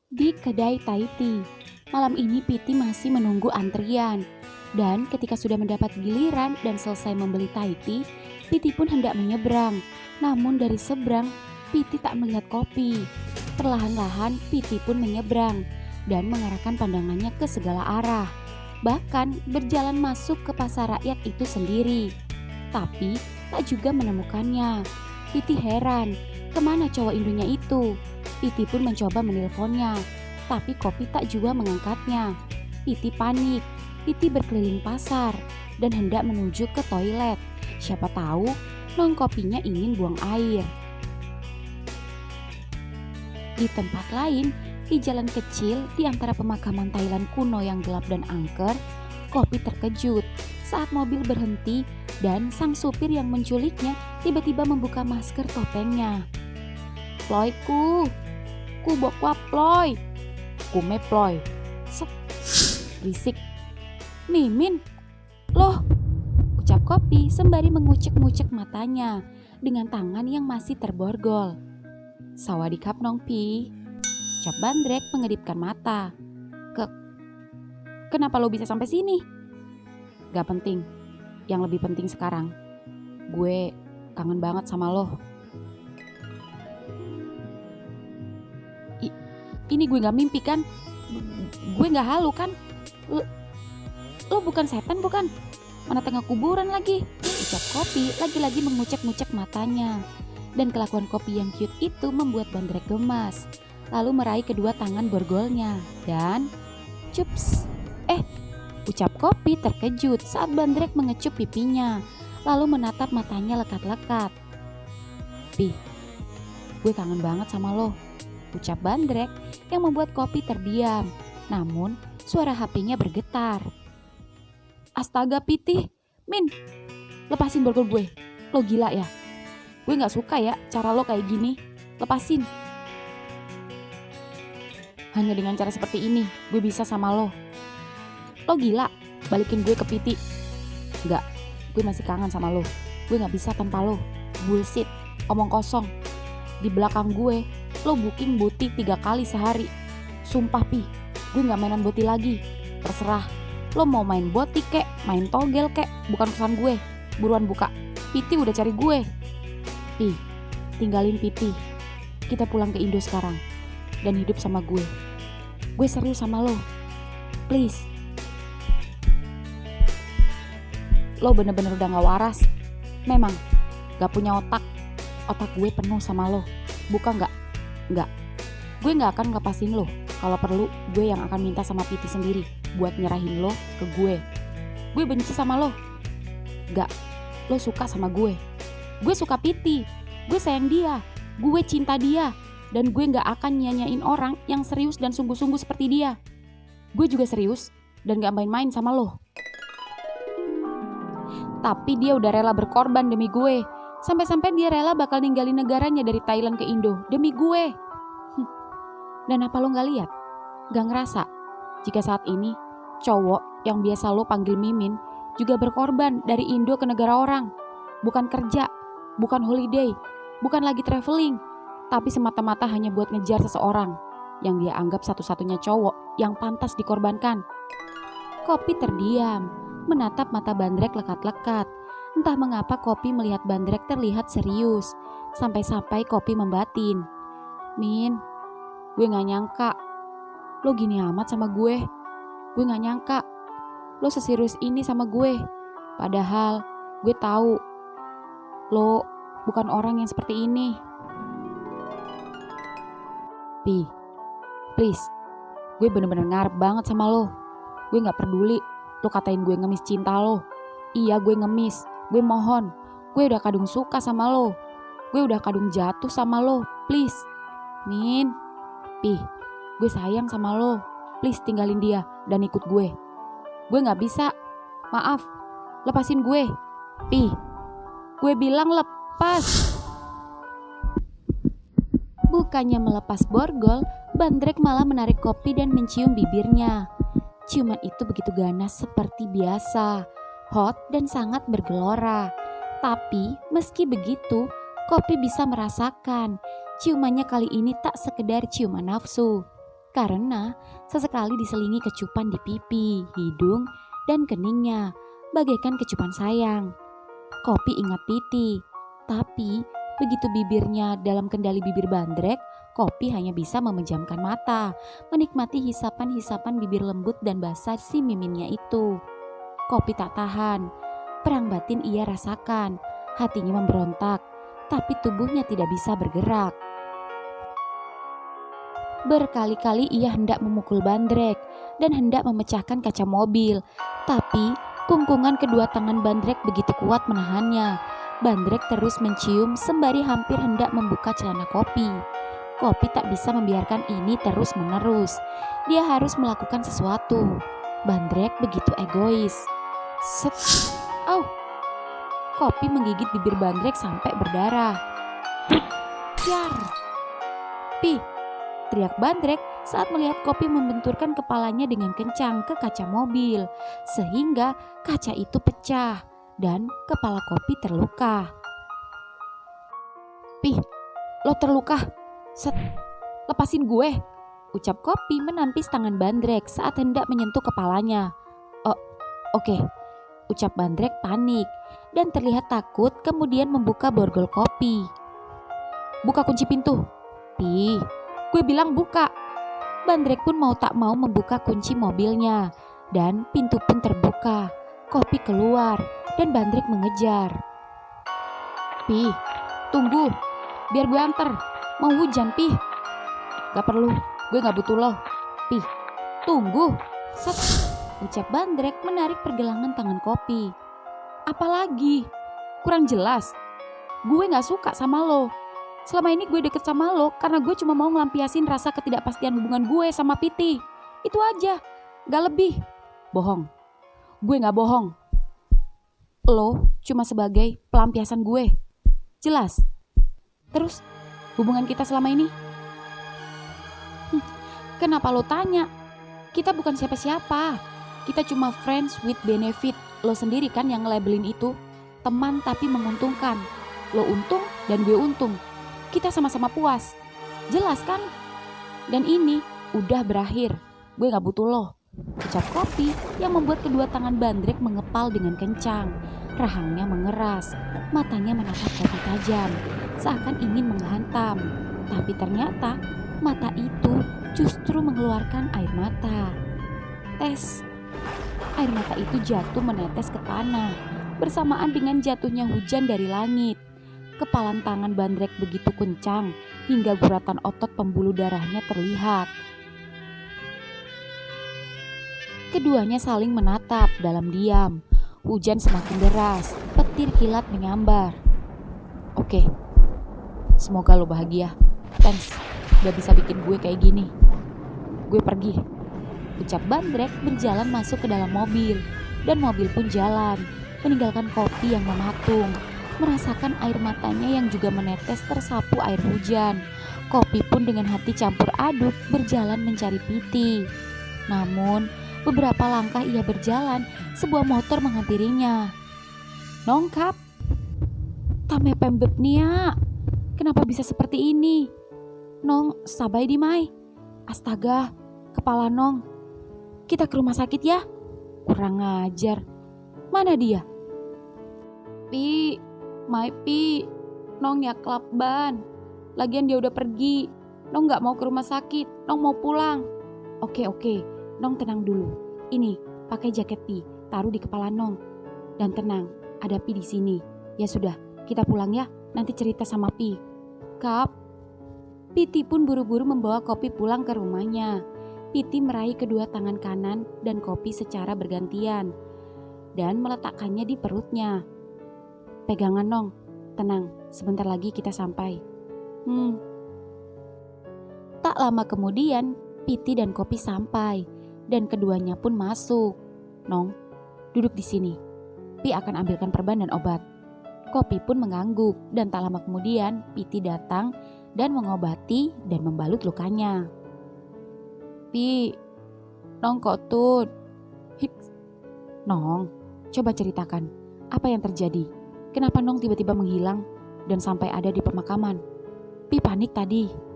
Di kedai Thai Tea. Malam ini Piti masih menunggu antrian. Dan ketika sudah mendapat giliran dan selesai membeli Thai Tea, Piti pun hendak menyeberang. Namun dari seberang, Piti tak melihat kopi. Perlahan-lahan Piti pun menyeberang dan mengarahkan pandangannya ke segala arah. Bahkan berjalan masuk ke pasar rakyat itu sendiri. Tapi tak juga menemukannya. Piti heran, kemana cowok Indonya itu? Piti pun mencoba menelponnya, tapi Kopi tak juga mengangkatnya. Piti panik. Piti berkeliling pasar dan hendak menuju ke toilet. Siapa tahu Nong Kopinya ingin buang air. Di tempat lain, di jalan kecil di antara pemakaman Thailand kuno yang gelap dan angker, Kopi terkejut saat mobil berhenti dan sang supir yang menculiknya tiba-tiba membuka masker topengnya. Ployku, ku bokwa ploy, kume ploy, sep, berisik. Mimin, loh, ucap Kopi sembari mengucek-ngucek matanya dengan tangan yang masih terborgol. Sawadikap Nong Pi, ucap Bandrek mengedipkan mata. Kenapa lo bisa sampai sini? Gak penting, yang lebih penting sekarang, gue kangen banget sama lo. Ini gue gak mimpi kan? Gue gak halu kan? Lo bukan setan bukan? Mana tengah kuburan lagi? Ucap Kopi lagi-lagi mengucek-ngucek matanya. Dan kelakuan Kopi yang cute itu membuat Bandrek gemas. Lalu meraih kedua tangan borgolnya. Dan cups. Ucap Kopi terkejut saat Bandrek mengecup pipinya. Lalu menatap matanya lekat-lekat. Pi, gue kangen banget sama lo. Ucap Bandrek yang membuat Kopi terdiam. Namun suara HP-nya bergetar. Astaga Piti, Min, lepasin borgol gue. Lo gila ya? Gue gak suka ya cara lo kayak gini. Lepasin. Hanya dengan cara seperti ini gue bisa sama lo. Lo gila, balikin gue ke Piti. Enggak, gue masih kangen sama lo. Gue gak bisa tanpa lo. Bullshit, omong kosong. Di belakang gue, lo booking butik 3 kali sehari. Sumpah Pi, gue gak mainan boti lagi. Terserah, lo mau main boti kek, main togel kek, bukan urusan gue. Buruan buka, Piti udah cari gue. Pi, tinggalin Piti. Kita pulang ke Indo sekarang. Dan hidup sama gue. Gue serius sama lo. Please. Lo bener-bener udah gak waras. Memang gak punya otak. Otak gue penuh sama lo. Buka gak? Enggak. Gue gak akan lepasin lo. Kalau perlu gue yang akan minta sama Piti sendiri buat nyerahin lo ke gue. Gue benci sama lo. Gak. Lo suka sama gue. Gue suka Piti. Gue sayang dia. Gue cinta dia. Dan gue gak akan nyanyain orang yang serius dan sungguh-sungguh seperti dia. Gue juga serius dan gak main-main sama lo. Tapi dia udah rela berkorban demi gue. Sampai-sampai dia rela bakal ninggalin negaranya dari Thailand ke Indo demi gue. Dan apa lo gak lihat? Gak ngerasa jika saat ini cowok yang biasa lo panggil Mimin juga berkorban dari Indo ke negara orang. Bukan kerja, bukan holiday, bukan lagi traveling, tapi semata-mata hanya buat ngejar seseorang yang dia anggap satu-satunya cowok yang pantas dikorbankan. Kopi terdiam, menatap mata Bandrek lekat-lekat. Entah mengapa Kopi melihat Bandrek terlihat serius. Sampai-sampai Kopi membatin. Min, gue gak nyangka lo gini amat sama gue. Gue gak nyangka lo seserius ini sama gue. Padahal gue tahu lo bukan orang yang seperti ini. Pi, please, gue bener-bener ngarep banget sama lo. Gue gak peduli lo katain gue ngemis cinta lo. Iya gue ngemis, gue mohon. Gue udah kadung suka sama lo. Gue udah kadung jatuh sama lo, please. Min, Pi, gue sayang sama lo. Please tinggalin dia dan ikut gue. Gue gak bisa, maaf, lepasin gue. Pi, gue bilang lepas. Bukannya melepas borgol, Bandrek malah menarik Kopi dan mencium bibirnya. Ciuman itu begitu ganas seperti biasa, hot dan sangat bergelora. Tapi meski begitu, Kopi bisa merasakan ciumannya kali ini tak sekedar ciuman nafsu. karena sesekali diselingi kecupan di pipi, hidung, dan keningnya, bagaikan kecupan sayang. Kopi ingat Piti, tapi begitu bibirnya dalam kendali bibir bandrek, Kopi hanya bisa memejamkan mata, menikmati hisapan-hisapan bibir lembut dan basah si miminnya itu. Kopi tak tahan, perang batin ia rasakan, hatinya memberontak, tapi tubuhnya tidak bisa bergerak. Berkali-kali ia hendak memukul bandrek dan hendak memecahkan kaca mobil, tapi kungkungan kedua tangan bandrek begitu kuat menahannya. Bandrek terus mencium sembari hampir hendak membuka celana Kopi. Kopi tak bisa membiarkan ini terus-menerus. Dia harus melakukan sesuatu. Bandrek begitu egois. Set. Au. Kopi menggigit bibir bandrek sampai berdarah. Jar. Pi, teriak bandrek saat melihat Kopi membenturkan kepalanya dengan kencang ke kaca mobil, sehingga kaca itu pecah dan kepala Kopi terluka. Pi, lo terluka. Set, lepasin gue, ucap Kopi menampis tangan bandrek saat hendak menyentuh kepalanya. Oh, oke, ucap bandrek panik dan terlihat takut kemudian membuka borgol Kopi. Buka kunci pintu. Pi, gue bilang buka. Bandrek pun mau tak mau membuka kunci mobilnya dan pintu pun terbuka. Kopi keluar dan bandrek mengejar. Pi, tunggu, biar gue anter. Mau hujan, Pi. Gak perlu, gue gak butuh lo. Pi, tunggu. Set, ucap bandrek menarik pergelangan tangan Kopi. Apalagi? Kurang jelas. Gue gak suka sama lo. Selama ini gue deket sama lo karena gue cuma mau ngelampiasin rasa ketidakpastian hubungan gue sama Piti. Itu aja, gak lebih. Bohong. Gue gak bohong. Lo cuma sebagai pelampiasan gue. Jelas? Terus, hubungan kita selama ini? Kenapa lo tanya? Kita bukan siapa-siapa. Kita cuma friends with benefit. Lo sendiri kan yang nge-labelin itu. Teman tapi menguntungkan. Lo untung dan gue untung. Kita sama-sama puas. Jelas kan? Dan ini udah berakhir. Gue gak butuh lo. Ucap Kopi yang membuat kedua tangan bandrek mengepal dengan kencang. Rahangnya mengeras. Matanya menatap Kopi tajam. Seakan ingin menghantam. Tapi ternyata mata itu justru mengeluarkan air mata. Tes. Air mata itu jatuh menetes ke tanah. Bersamaan dengan jatuhnya hujan dari langit. Kepalan tangan bandrek begitu kencang hingga guratan otot pembuluh darahnya terlihat. Keduanya saling menatap dalam diam. Hujan semakin deras, petir kilat menyambar. Oke, semoga lo bahagia. Thanks, gak bisa bikin gue kayak gini. Gue pergi, ucap bandrek berjalan masuk ke dalam mobil. Dan mobil pun jalan, meninggalkan Kopi yang mematung. Merasakan air matanya yang juga menetes tersapu air hujan. Kopi pun dengan hati campur aduk berjalan mencari Piti. Namun beberapa langkah ia berjalan, sebuah motor menghampirinya. Nongkap, tame pembeb nia. Kenapa bisa seperti ini? Nong, sabai di mai. Astaga, kepala Nong. Kita ke rumah sakit ya? Kurang ajar. Mana dia? Pi, mai Pi. Nong ya klap ban. Lagian dia udah pergi. Nong gak mau ke rumah sakit. Nong mau pulang. Oke. Nong tenang dulu. Ini, pakai jaket Pi. Taruh di kepala Nong. Dan tenang, ada Pi di sini. Ya sudah, kita pulang ya. Nanti cerita sama Pi. Kap. Piti pun buru-buru membawa Kopi pulang ke rumahnya. Piti meraih kedua tangan kanan dan Kopi secara bergantian. Dan meletakkannya di perutnya. Pegangan Nong. Tenang, sebentar lagi kita sampai. Tak lama kemudian, Piti dan Kopi sampai. Dan keduanya pun masuk. Nong, duduk di sini. Pi akan ambilkan perban dan obat. Kopi pun mengangguk dan tak lama kemudian Piti datang dan mengobati dan membalut lukanya. Pi, Nong kok tut? Hiks. Nong, coba ceritakan apa yang terjadi. Kenapa Nong tiba-tiba menghilang dan sampai ada di pemakaman? Pi panik tadi.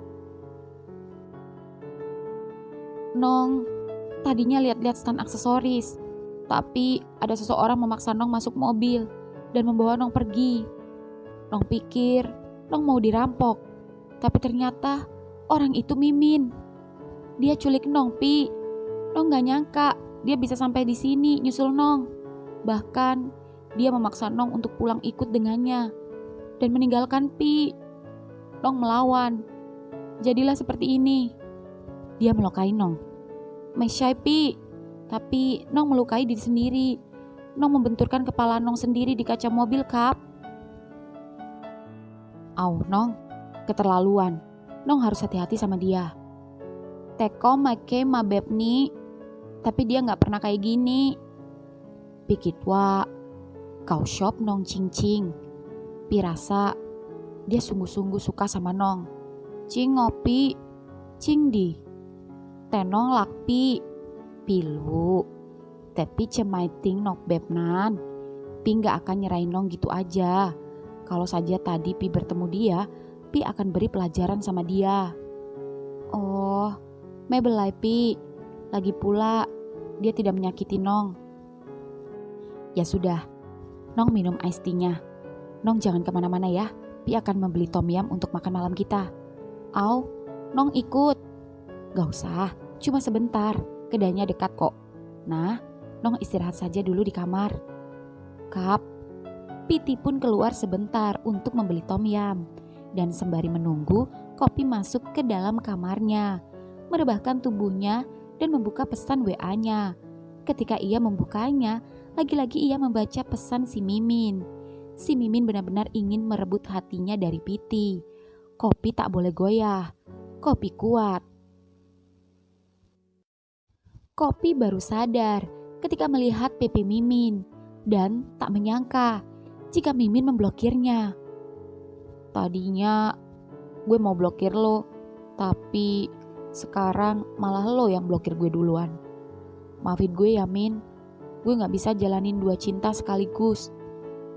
Nong tadinya lihat-lihat stand aksesoris, tapi ada seseorang memaksa Nong masuk mobil dan membawa Nong pergi. Nong pikir Nong mau dirampok, tapi ternyata orang itu Mimin. Dia culik Nong, Pi. Nong gak nyangka dia bisa sampai di sini nyusul Nong. Bahkan dia memaksa Nong untuk pulang ikut dengannya dan meninggalkan Pi. Nong melawan. Jadilah seperti ini. Dia melukai Nong. Mesyai, Pi. Tapi Nong melukai diri sendiri. Nong membenturkan kepala Nong sendiri di kaca mobil, Kap. Au, Nong. Keterlaluan. Nong harus hati-hati sama dia. Teko make mabeb nih. Tapi dia gak pernah kayak gini. Pikitwa. Kau shop Nong cing-cing. Pirasa dia sungguh-sungguh suka sama Nong. Cing ngopi. Cing di. Tenong lakpi. Pilu. Tapi cemaiting nok bebnan. Pi gak akan nyerahin Nong gitu aja. Kalau saja tadi Pi bertemu dia, Pi akan beri pelajaran sama dia. Oh, mebelai Pi. Lagi pula dia tidak menyakiti Nong. Ya sudah, Nong minum iced tea-nya. Nong jangan kemana-mana ya. Pi akan membeli tom yum untuk makan malam kita. Au, Nong ikut. Gak usah, cuma sebentar. Kedainya dekat kok. Nah, Nong istirahat saja dulu di kamar. Kap, Piti pun keluar sebentar untuk membeli tom yum. Dan sembari menunggu, Kopi masuk ke dalam kamarnya, merebahkan tubuhnya dan membuka pesan WA-nya. Ketika ia membukanya, lagi-lagi ia membaca pesan si Mimin. Si Mimin benar-benar ingin merebut hatinya dari Piti. Kopi tak boleh goyah. Kopi kuat. Kopi baru sadar ketika melihat PP Mimin dan tak menyangka jika Mimin memblokirnya. Tadinya gue mau blokir lo, tapi sekarang malah lo yang blokir gue duluan. Maafin gue ya Min, gue gak bisa jalanin dua cinta sekaligus.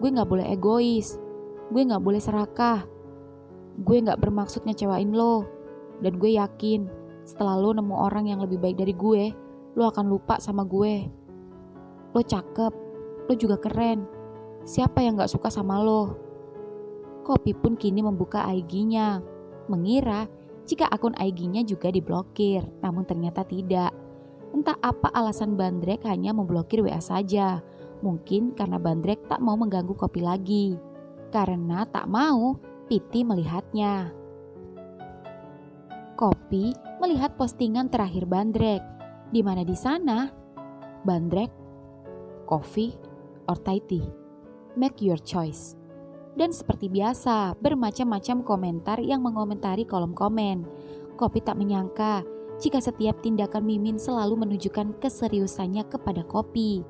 Gue gak boleh egois, gue gak boleh serakah. Gue gak bermaksud ngecewain lo. Dan gue yakin setelah lo nemu orang yang lebih baik dari gue, lo akan lupa sama gue. Lo cakep, lo juga keren. Siapa yang gak suka sama lo? Kopi pun kini membuka IG-nya, mengira jika akun IG-nya juga diblokir, namun ternyata tidak. Entah apa alasan Bandrek hanya memblokir WA saja. Mungkin karena Bandrek tak mau mengganggu Kopi lagi. Karena tak mau Piti melihatnya. Kopi melihat postingan terakhir Bandrek, di mana di sana Bandrek, coffee or Thai tea, make your choice. Dan seperti biasa, bermacam-macam komentar yang mengomentari kolom komen. Kopi tak menyangka jika setiap tindakan Mimin selalu menunjukkan keseriusannya kepada Kopi.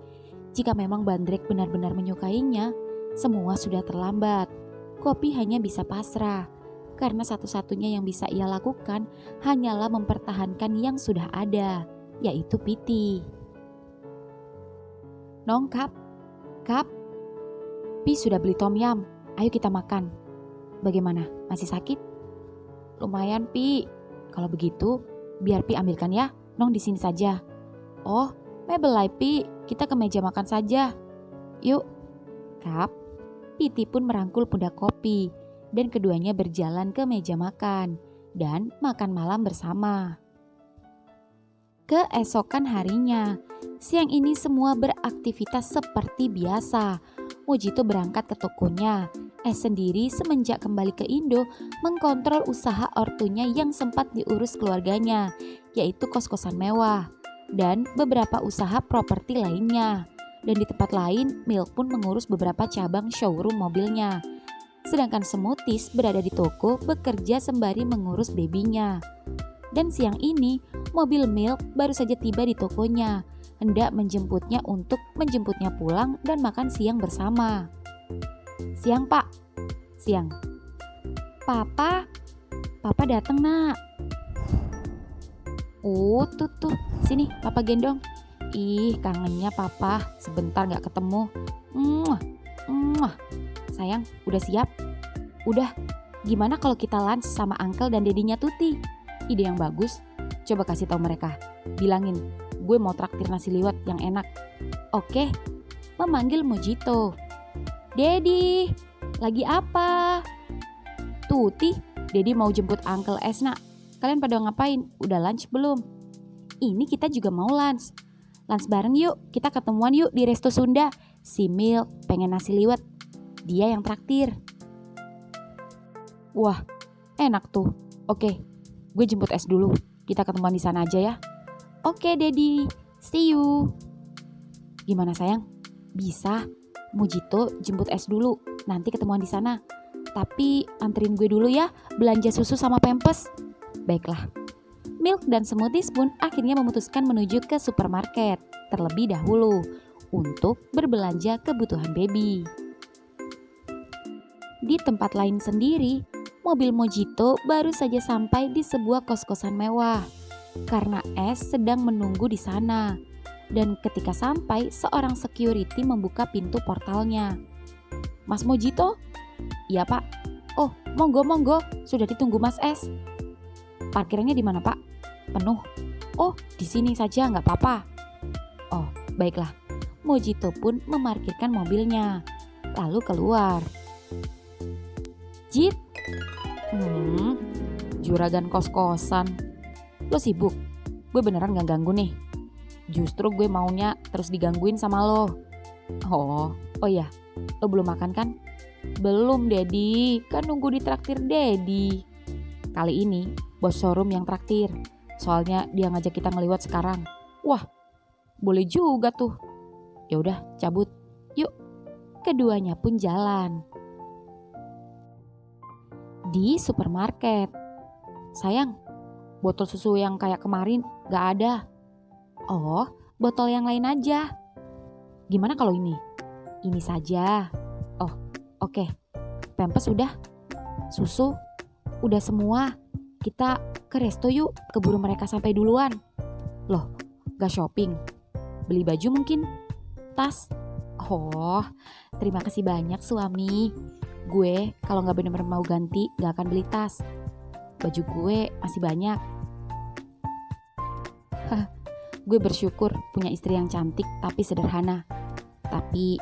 Jika memang Bandrek benar-benar menyukainya, semua sudah terlambat. Kopi hanya bisa pasrah, karena satu-satunya yang bisa ia lakukan hanyalah mempertahankan yang sudah ada, yaitu Piti. Nong, Kap, Pi sudah beli tom yum, ayo kita makan. Bagaimana, masih sakit? Lumayan Pi, kalau begitu biar Pi ambilkan ya, Nong di sini saja. Oh, mebelai Pi, kita ke meja makan saja. Yuk. Kap, Piti pun merangkul pundak Kopi dan keduanya berjalan ke meja makan dan makan malam bersama. Keesokan harinya, siang ini semua beraktivitas seperti biasa. Mujito berangkat ke tokonya. Sendiri semenjak kembali ke Indo mengkontrol usaha ortunya yang sempat diurus keluarganya, yaitu kos-kosan mewah dan beberapa usaha properti lainnya. Dan di tempat lain, Milk pun mengurus beberapa cabang showroom mobilnya. Sedangkan Semutis berada di toko bekerja sembari mengurus babynya. Dan siang ini, mobil Milk baru saja tiba di tokonya, hendak menjemputnya untuk menjemputnya pulang dan makan siang bersama. Siang Pak, siang. Papa datang nak. Tuh, sini Papa gendong. Ih, kangennya Papa, sebentar gak ketemu. Sayang, udah siap? Udah, gimana kalau kita lunch sama Uncle dan Dedinya Tuti? Ide yang bagus. Coba kasih tahu mereka. Bilangin, gue mau traktir nasi liwet yang enak. Oke, memanggil Mojito. Dedi, lagi apa? Tuti, Dedi mau jemput Uncle Esna. Kalian pada ngapain? Udah lunch belum? Ini kita juga mau lunch. Lunch bareng yuk, kita ketemuan yuk di Resto Sunda. Si Milk pengen nasi liwet. Dia yang traktir. Wah, enak tuh. Oke, gue jemput es dulu. Kita ketemuan di sana aja ya. Oke, Dedi. See you. Gimana sayang? Bisa. Mojito jemput es dulu. Nanti ketemuan di sana. Tapi anterin gue dulu ya, belanja susu sama Pampers. Baiklah. Milk dan Smoothies pun akhirnya memutuskan menuju ke supermarket terlebih dahulu untuk berbelanja kebutuhan baby. Di tempat lain sendiri, mobil Mojito baru saja sampai di sebuah kos-kosan mewah karena Es sedang menunggu di sana. Dan ketika sampai, seorang security membuka pintu portalnya. Mas Mojito? Iya pak. Oh, monggo, sudah ditunggu Mas Es. Parkirannya di mana pak? Penuh. Oh, di sini saja nggak apa-apa. Oh, baiklah. Mojito pun memarkirkan mobilnya, lalu keluar. Jit. Juragan kos-kosan. Lo sibuk? Gue beneran gak ganggu nih. Justru gue maunya terus digangguin sama lo. Oh iya, lo belum makan kan? Belum Dedi, kan nunggu ditraktir Dedi. Kali ini bos showroom yang traktir. Soalnya dia ngajak kita ngeliwat sekarang. Wah, boleh juga tuh. Ya udah, cabut. Yuk. Keduanya pun jalan. Di supermarket. Sayang, botol susu yang kayak kemarin gak ada. Oh, botol yang lain aja. Gimana kalau ini? Ini saja. Oh, oke. Pampers udah. Susu udah semua. Kita ke resto yuk, keburu mereka sampai duluan. Loh, gak shopping? Beli baju mungkin? Tas? Oh, terima kasih banyak suami. Gue kalau gak bener-bener mau ganti gak akan beli tas. Baju gue masih banyak. Gue bersyukur punya istri yang cantik tapi sederhana. Tapi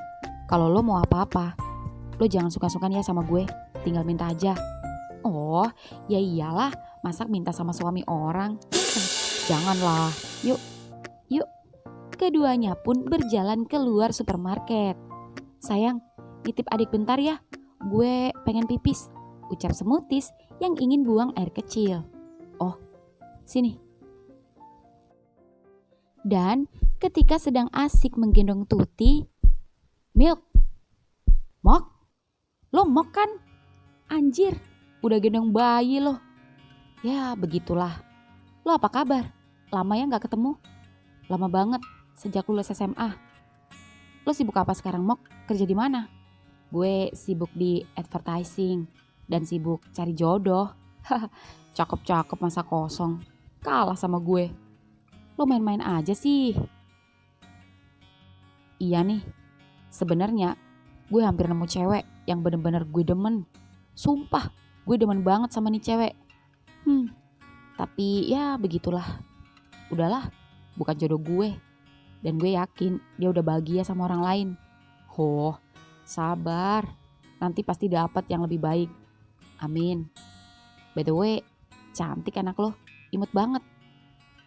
kalau lo mau apa-apa, lo jangan suka-sukan ya sama gue. Tinggal minta aja. Oh, ya iyalah, masak minta sama suami orang. Janganlah. Yuk. Keduanya pun berjalan keluar supermarket. Sayang, titip adik bentar ya. Gue pengen pipis, ucap Smoothies yang ingin buang air kecil. Oh, sini. Dan ketika sedang asik menggendong Tuti, Milk, Mok, lo Mok kan? Anjir, udah gendong bayi lo. Ya begitulah. Lo apa kabar? Lama ya gak ketemu? Lama banget, sejak lulus SMA. Lo sibuk apa sekarang Mok? Kerja di mana? Gue sibuk di advertising dan sibuk cari jodoh. Cakep-cakep masa kosong. Kalah sama gue. Lo main-main aja sih. Iya nih, sebenarnya gue hampir nemu cewek yang bener-bener gue demen. Sumpah, gue demen banget sama nih cewek. Tapi ya begitulah. Udahlah, bukan jodoh gue. Dan gue yakin dia udah bahagia sama orang lain. Oh, sabar. Nanti pasti dapat yang lebih baik. Amin. By the way, cantik anak lo. Imut banget.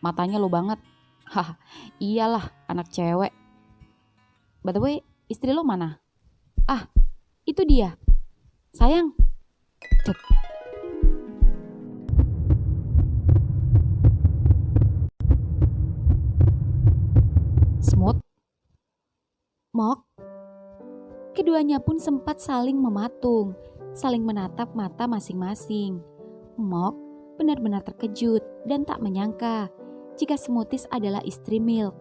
Matanya lo banget. Hah, iyalah anak cewek. By the way, istri lo mana? Ah, itu dia. Sayang. Cek. Smooth. Mok. Keduanya pun sempat saling mematung, saling menatap mata masing-masing. Mok benar-benar terkejut dan tak menyangka jika Smoothies adalah istri Milk.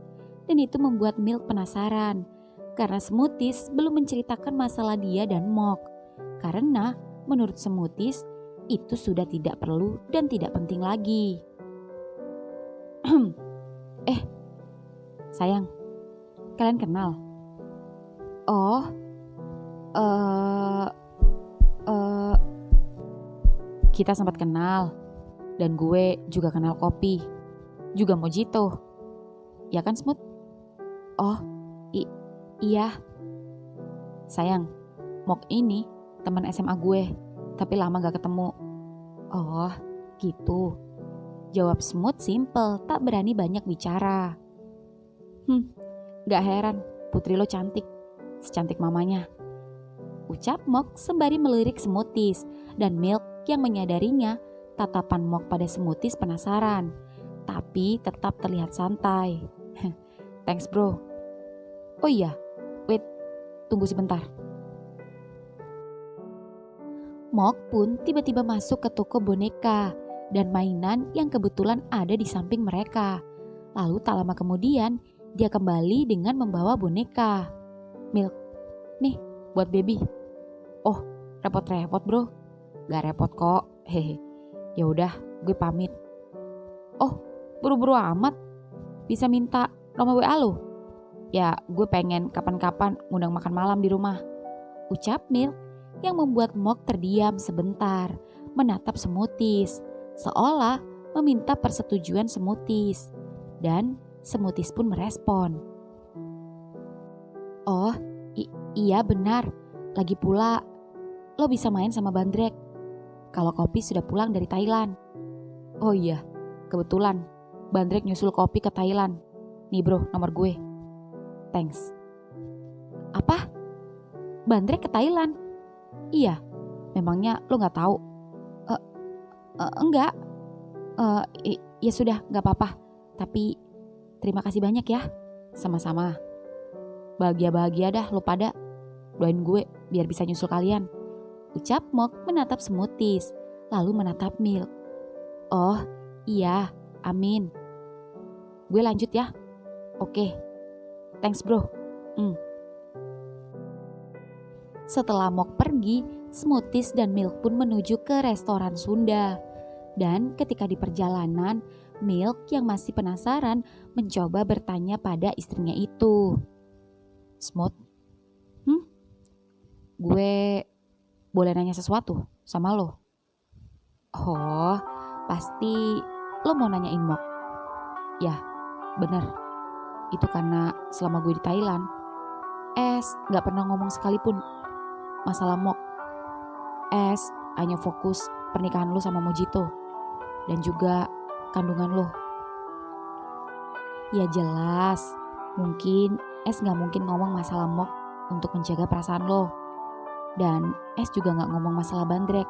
Dan itu membuat Milk penasaran karena Smoothies belum menceritakan masalah dia dan Mok. Karena menurut Smoothies itu sudah tidak perlu dan tidak penting lagi. Sayang, kalian kenal? Oh, kita sempat kenal. Dan gue juga kenal Kopi. Juga mojito. Ya kan Smooth? Oh, iya. Sayang, Mok ini teman SMA gue, tapi lama gak ketemu. Oh, gitu. Jawab Smooth simple, tak berani banyak bicara. Gak heran, putri lo cantik, secantik mamanya. Ucap Mok sembari melirik Smoothies dan Milk yang menyadarinya tatapan Mok pada Smoothies penasaran, tapi tetap terlihat santai. Thanks bro. Oh iya, wait, tunggu sebentar. Mok pun tiba-tiba masuk ke toko boneka dan mainan yang kebetulan ada di samping mereka. Lalu tak lama kemudian, dia kembali dengan membawa boneka. Milk, nih buat baby. Oh, repot-repot bro. Gak repot kok, hehe. Ya udah, gue pamit. Oh, buru-buru amat. Bisa minta nomor WA lo? Ya, gue pengen kapan-kapan ngundang makan malam di rumah. Ucap Milk yang membuat Mok terdiam sebentar, menatap Smoothies, seolah meminta persetujuan Smoothies. Dan Smoothies pun merespon. Oh, iya benar. Lagi pula, lo bisa main sama Bandrek kalau Kopi sudah pulang dari Thailand. Oh iya, kebetulan Bandrek nyusul Kopi ke Thailand. Nih bro, nomor gue. Thanks. Apa? Bandrek ke Thailand? Iya, memangnya lo gak tahu? Enggak. Ya sudah, gak apa-apa. Tapi terima kasih banyak ya. Sama-sama. Bahagia-bahagia dah lo pada. Doain gue biar bisa nyusul kalian. Ucap Mok menatap Smoothies, lalu menatap Milk. Oh iya, amin. Gue lanjut ya. Oke, thanks bro. Setelah Mok pergi, Smoothies dan Milk pun menuju ke restoran Sunda. Dan ketika di perjalanan, Milk yang masih penasaran mencoba bertanya pada istrinya itu. Smooth, gue boleh nanya sesuatu sama lo? Oh, pasti lo mau nanyain Mok. Ya, bener. Itu karena selama gue di Thailand, gak pernah ngomong sekalipun masalah Mok. Hanya fokus pernikahan lo sama Mojito dan juga kandungan lo. Ya jelas, mungkin gak mungkin ngomong masalah Mok untuk menjaga perasaan lo. Dan juga gak ngomong masalah Bandrek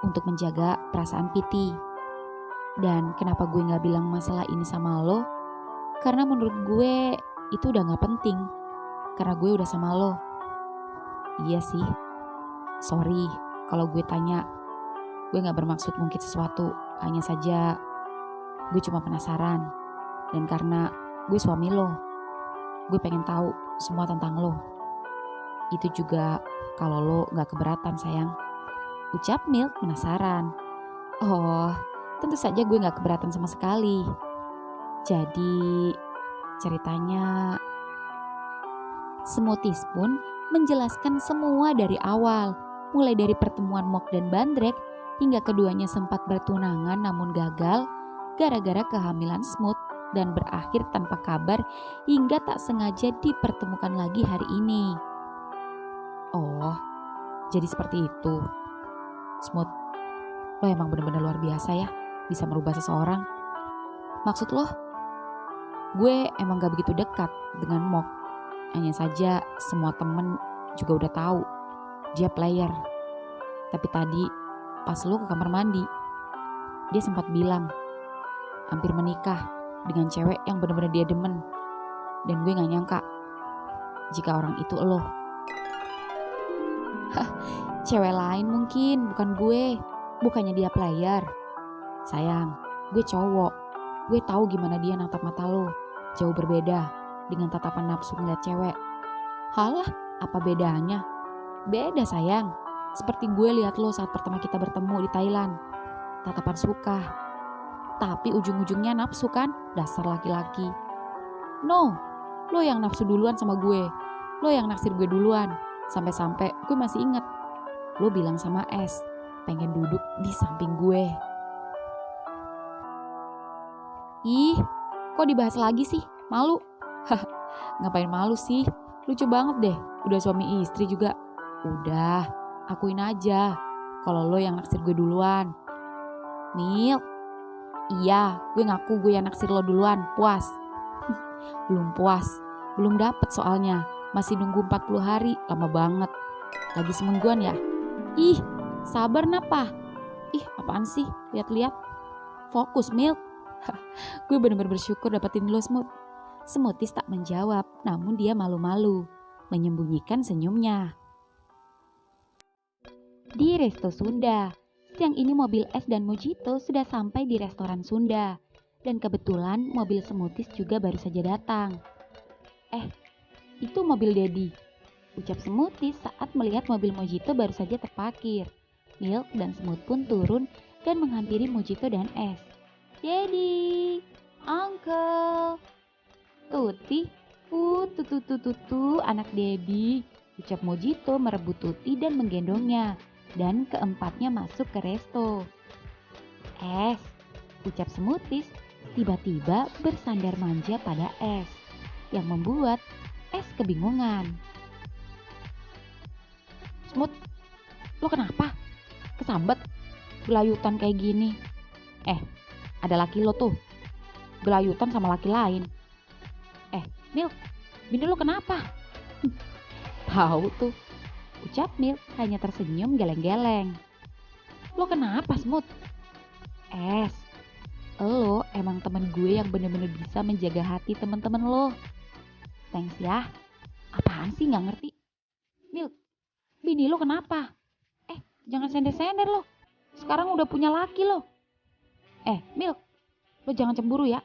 untuk menjaga perasaan Piti. Dan kenapa gue gak bilang masalah ini sama lo? Karena menurut gue itu udah gak penting. Karena gue udah sama lo. Iya sih, sorry kalau gue tanya. Gue gak bermaksud ngungkit sesuatu. Hanya saja gue cuma penasaran. Dan karena gue suami lo, gue pengen tahu semua tentang lo. Itu juga kalau lo gak keberatan sayang. Ucap Milk penasaran. Oh, tentu saja gue gak keberatan sama sekali. Jadi ceritanya, Smoothies pun menjelaskan semua dari awal. Mulai dari pertemuan Mok dan Bandrek hingga keduanya sempat bertunangan namun gagal gara-gara kehamilan Smooth dan berakhir tanpa kabar hingga tak sengaja dipertemukan lagi hari ini. Oh, jadi seperti itu. Smooth, lo emang bener-bener luar biasa ya, bisa merubah seseorang. Maksud lo, gue emang gak begitu dekat dengan Mok. Hanya saja semua temen juga udah tahu dia player. Tapi tadi pas lo ke kamar mandi, dia sempat bilang hampir menikah dengan cewek yang bener-bener dia demen. Dan gue gak nyangka jika orang itu lo. Cewek lain mungkin, bukan gue. Bukannya dia player. Sayang, gue cowok. Gue tahu gimana dia natap mata lo. Jauh berbeda dengan tatapan nafsu ngeliat cewek. Halah, apa bedanya? Beda sayang. Seperti gue lihat lo saat pertama kita bertemu di Thailand. Tatapan suka. Tapi ujung-ujungnya nafsu kan? Dasar laki-laki. No, lo yang nafsu duluan sama gue. Lo yang naksir gue duluan. Sampai-sampai gue masih inget. Lo bilang sama pengen duduk di samping gue. Ih, Kok dibahas lagi sih? Malu? Ngapain malu sih? Lucu banget deh. Udah suami istri juga. Udah, akuin aja. Kalau lo yang naksir gue duluan. Milk. Iya, gue ngaku gue yang naksir lo duluan. Puas? Belum puas. Belum dapet soalnya. Masih nunggu 40 hari. Lama banget. Lagi semingguan ya? Ih, sabar napa? Ih, apaan sih? Lihat-lihat. Fokus, Milk. Gue bener-bener bersyukur dapetin lo, Smooth. Smoothies tak menjawab, namun dia malu-malu, menyembunyikan senyumnya. Di Resto Sunda, siang ini mobil es dan mojito sudah sampai di restoran Sunda. Dan kebetulan mobil smoothies juga baru saja datang. Itu mobil Dedi, ucap smoothies saat melihat mobil mojito baru saja terparkir. Milk dan Smooth pun turun dan menghampiri mojito dan es. Dedi, Uncle, Tuti, tutu anak Dedi, ucap mojito merebut Tuti dan menggendongnya. Dan keempatnya masuk ke resto. Es, ucap smoothies, tiba-tiba bersandar manja pada es, yang membuat es kebingungan. Smooth, lo kenapa? Kesambet? Gelayutan kayak gini? Ada laki lo tuh, gelayutan sama laki lain. Milk, bini lo kenapa? Tahu tuh, ucap Milk hanya tersenyum geleng-geleng. Lo kenapa, Smooth? Es, lo emang temen gue yang bener-bener bisa menjaga hati temen-temen lo. Thanks ya. Apaan sih, gak ngerti? Milk, bini lo kenapa? Jangan sender-sender lo. Sekarang udah punya laki lo. Milk, lo jangan cemburu ya.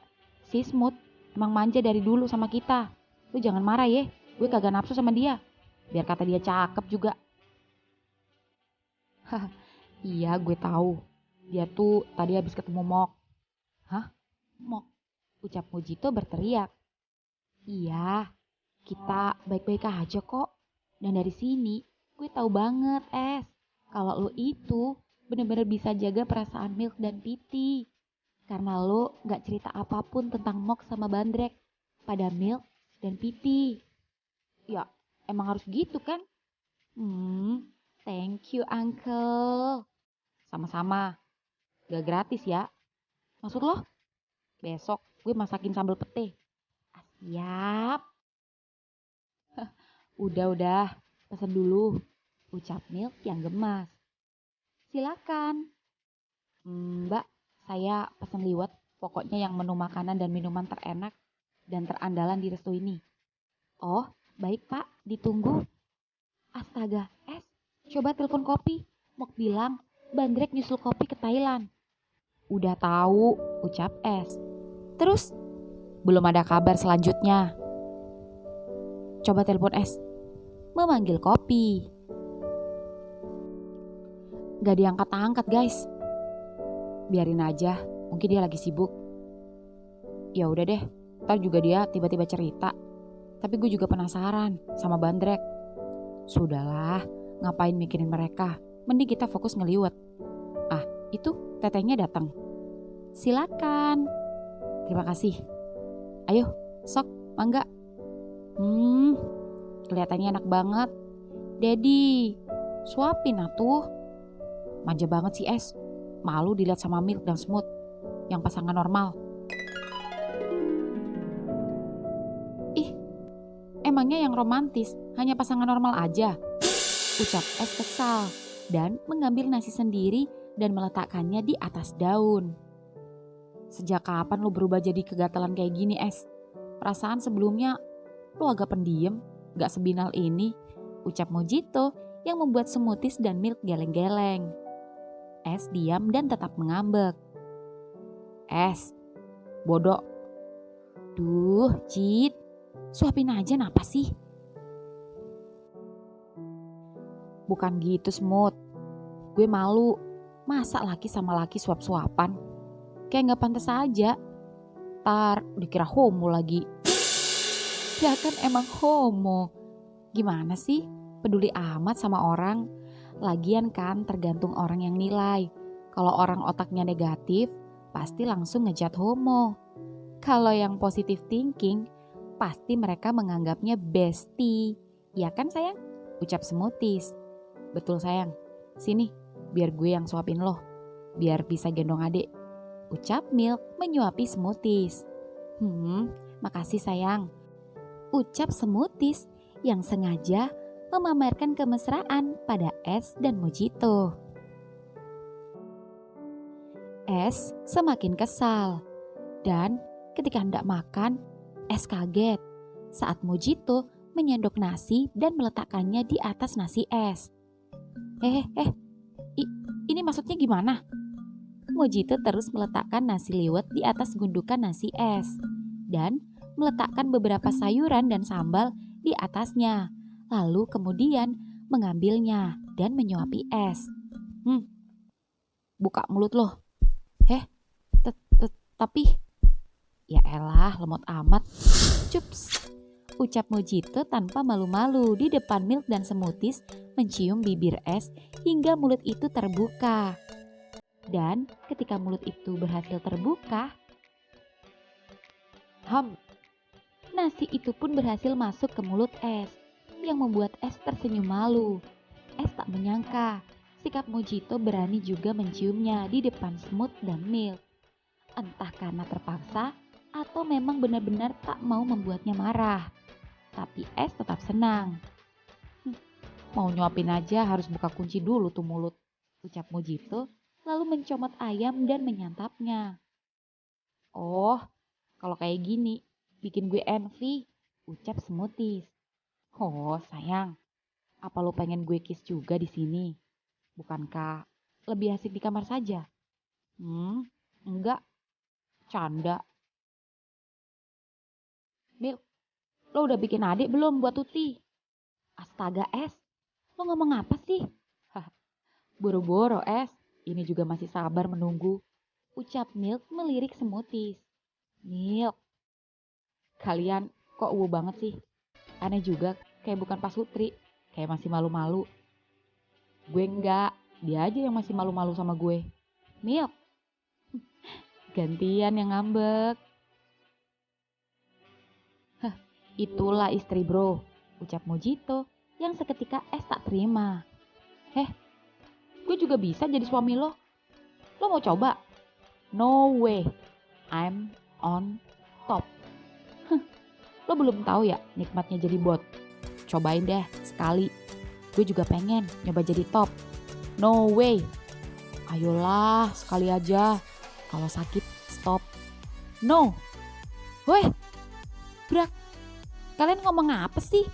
Si Smooth emang manja dari dulu sama kita. Lo jangan marah ya. Gue kagak nafsu sama dia. Biar kata dia cakep juga. Iya, gue tahu. Dia tuh tadi habis ketemu Mok. Hah? Mok? Ucap Mojito berteriak. Iya, kita baik-baik aja kok. Dan dari sini gue tahu banget, Es, kalau lo itu bener-bener bisa jaga perasaan Milk dan Piti. Karena lo gak cerita apapun tentang Mok sama Bandrek pada Milk dan Piti. Ya, emang harus gitu kan? Thank you, Uncle. Sama-sama. Gak gratis ya. Maksud lo? Besok gue masakin sambal pete. Siap. Udah. Pesan dulu. Ucap Milk yang gemas. Silakan. Mbak, saya pesan liwet. Pokoknya yang menu makanan dan minuman terenak dan terandalan di resto ini. Oh, baik Pak. Ditunggu. Astaga, Es. Coba telepon kopi. Mok bilang Bandrek nyusul kopi ke Thailand. Udah tahu, ucap Es. Terus, belum ada kabar selanjutnya. Coba telepon Es. Memanggil kopi. Gak diangkat-angkat guys. Biarin aja, mungkin dia lagi sibuk. Ya udah deh, ntar juga dia tiba-tiba cerita. Tapi gue juga penasaran sama Bandrek. Sudahlah, ngapain mikirin mereka? Mending kita fokus ngeliwet. Itu tetehnya datang. Silakan. Terima kasih. Ayo, sok, mangga. Kelihatannya enak banget. Dedi, suapin atuh. Manja banget sih Es. Malu dilihat sama Milk dan Smooth, yang pasangan normal. Emangnya yang romantis hanya pasangan normal aja? Ucap Es kesal dan mengambil nasi sendiri dan meletakkannya di atas daun. Sejak kapan lo berubah jadi kegatalan kayak gini, Es? Perasaan sebelumnya lo agak pendiam, gak sebinal ini. Ucap Mojito yang membuat smoothies dan Milk geleng-geleng. Es diam dan tetap mengambek. Es, bodoh. Duh, Cid. Suapin aja napa sih? Bukan gitu, Smooth. Gue malu. Masa laki sama laki suap-suapan? Kayak gak pantas aja. Ntar dikira homo lagi. Ya kan emang homo. Gimana sih? Peduli amat sama orang. Lagian kan tergantung orang yang nilai. Kalau orang otaknya negatif, pasti langsung ngejat homo. Kalau yang positive thinking, pasti mereka menganggapnya bestie. Ya kan sayang? Ucap Smoothies. Betul sayang. Sini, biar gue yang suapin lo. Biar bisa gendong adik. Ucap Milk menyuapi Smoothies. Makasih sayang. Ucap Smoothies yang sengaja memamerkan kemesraan pada Es dan Mojito. Es semakin kesal. Dan ketika hendak makan, Es kaget saat Mojito menyendok nasi dan meletakkannya di atas nasi Es. Ini maksudnya gimana? Mojito terus meletakkan nasi liwet di atas gundukan nasi Es dan meletakkan beberapa sayuran dan sambal di atasnya. Lalu kemudian mengambilnya dan menyuapi Es. Buka mulut loh. Tapi ya elah, lemot amat. Cups, ucap Mojito tanpa malu-malu di depan Milk dan Smoothies mencium bibir Es hingga mulut itu terbuka. Dan ketika mulut itu berhasil terbuka, nasi itu pun berhasil masuk ke mulut Es yang membuat Es tersenyum malu. Es tak menyangka sikap Mojito berani juga menciumnya di depan Smooth dan Milk. Entah karena terpaksa atau memang benar-benar tak mau membuatnya marah. Tapi Es tetap senang. Mau nyuapin aja harus buka kunci dulu tuh mulut, ucap Mojito lalu mencomot ayam dan menyantapnya. Oh, kalau kayak gini bikin gue envy, ucap Smoothies. Oh sayang, apa lo pengen gue kiss juga di sini? Bukankah lebih asik di kamar saja? Enggak. Canda. Milk, lo udah bikin adik belum buat Tuti? Astaga Es, lo ngomong apa sih? Boro-boro Es, ini juga masih sabar menunggu. Ucap Milk melirik Smoothies. Milk, kalian kok banget sih? Aneh juga, kayak bukan Pak Sutri, kayak masih malu-malu. Gue enggak, dia aja yang masih malu-malu sama gue. Milk, gantian yang ngambek. Itulah istri bro, ucap Mojito yang seketika Es tak terima. Gue juga bisa jadi suami lo. Lo mau coba? No way, I'm on top. Lo belum tahu ya nikmatnya jadi bot. Cobain deh sekali. Gue juga pengen nyoba jadi top. No way. Ayolah sekali aja. Kalau sakit stop. No. Weh, Brak. Kalian ngomong apa sih?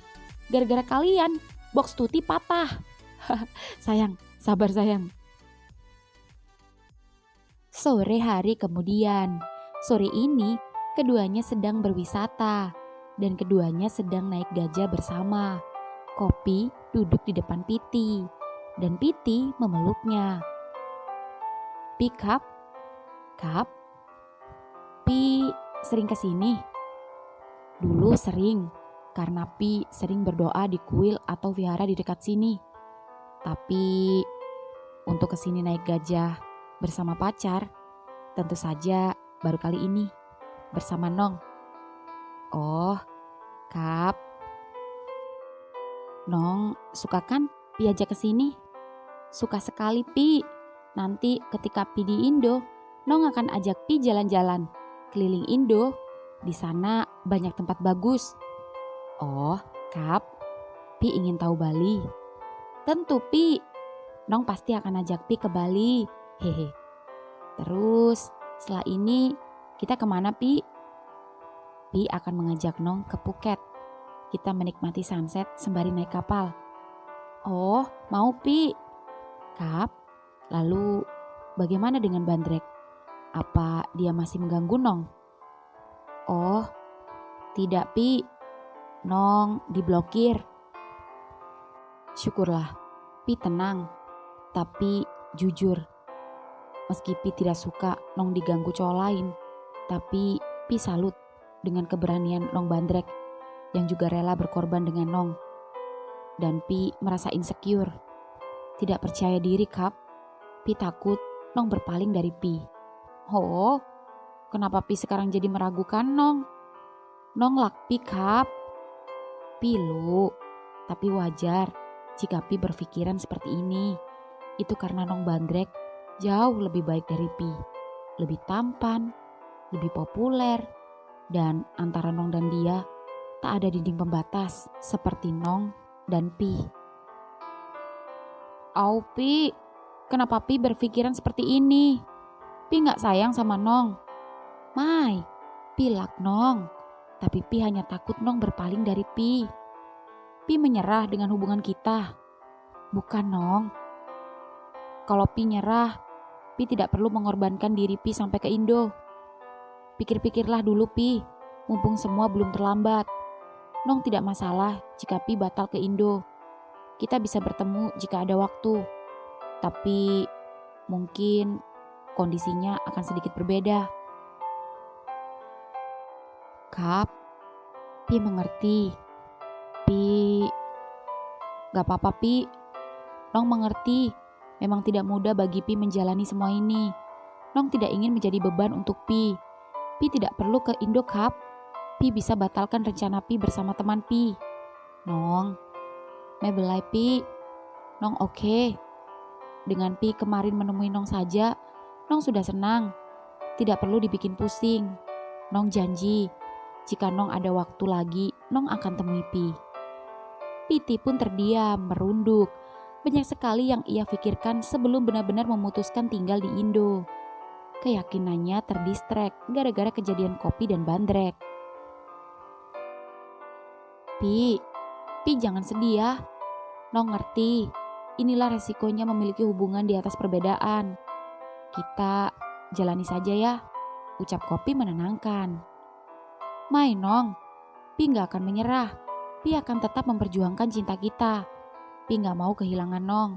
Gara-gara kalian box Tuti patah. Sayang, sabar sayang. Sore hari kemudian. Sore ini keduanya sedang berwisata dan keduanya sedang naik gajah bersama. Kopi duduk di depan Piti dan Piti memeluknya. Pi Kap, Pi sering kesini? Dulu sering, karena Pi sering berdoa di kuil atau vihara di dekat sini. Tapi untuk kesini naik gajah bersama pacar, tentu saja baru kali ini bersama Nong. Oh, Kap. Nong, suka kan Pi ajak kesini? Suka sekali Pi. Nanti ketika Pi di Indo, Nong akan ajak Pi jalan-jalan keliling Indo. Di sana banyak tempat bagus. Oh, Kap, Pi ingin tahu Bali. Tentu Pi, Nong pasti akan ajak Pi ke Bali. Hehe. Terus setelah ini kita kemana Pi? Pi akan mengajak Nong ke Phuket. Kita menikmati sunset sembari naik kapal. Oh, mau Pi. Kap, lalu bagaimana dengan Bandrek? Apa dia masih mengganggu Nong? Oh, tidak Pi. Nong diblokir. Syukurlah, Pi tenang. Tapi jujur, meski Pi tidak suka Nong diganggu cowok lain, tapi Pi salut dengan keberanian Nong Bandrek yang juga rela berkorban dengan Nong. Dan Pi merasa insecure, tidak percaya diri Kap. Pi takut Nong berpaling dari Pi. Oh, kenapa Pi sekarang jadi meragukan Nong? Nong lakpi kap. Pi lu, tapi wajar jika Pi berpikiran seperti ini. Itu karena Nong Bandrek jauh lebih baik dari Pi. Lebih tampan, lebih populer, dan antara Nong dan dia tak ada dinding pembatas seperti Nong dan Pi. Au Pi, kenapa Pi berpikiran seperti ini? Pi gak sayang sama Nong. Mai, Pi lak Nong, tapi Pi hanya takut Nong berpaling dari Pi. Pi menyerah dengan hubungan kita. Bukan Nong. Kalau Pi nyerah, Pi tidak perlu mengorbankan diri Pi sampai ke Indo. Pikir-pikirlah dulu Pi, mumpung semua belum terlambat. Nong tidak masalah jika Pi batal ke Indo. Kita bisa bertemu jika ada waktu. Tapi mungkin kondisinya akan sedikit berbeda. Kap, Pi mengerti. Pi, gak apa-apa Pi. Nong mengerti. Memang tidak mudah bagi Pi menjalani semua ini. Nong tidak ingin menjadi beban untuk Pi. Pi tidak perlu ke Indo Kap. Pi bisa batalkan rencana Pi bersama teman Pi. Nong, belai Pi. Nong oke. Dengan Pi kemarin menemui Nong saja, Nong sudah senang. Tidak perlu dibikin pusing. Nong janji, jika Nong ada waktu lagi, Nong akan temui Pi. Piti pun terdiam, merunduk. Banyak sekali yang ia pikirkan sebelum benar-benar memutuskan tinggal di Indo. Keyakinannya terdistrek gara-gara kejadian Kopi dan Bandrek. Pi jangan sedih ya. Nong ngerti, inilah resikonya memiliki hubungan di atas perbedaan. Kita jalani saja ya, ucap Kopi menenangkan. Mai Nong, Pi gak akan menyerah. Pi akan tetap memperjuangkan cinta kita. Pi gak mau kehilangan Nong.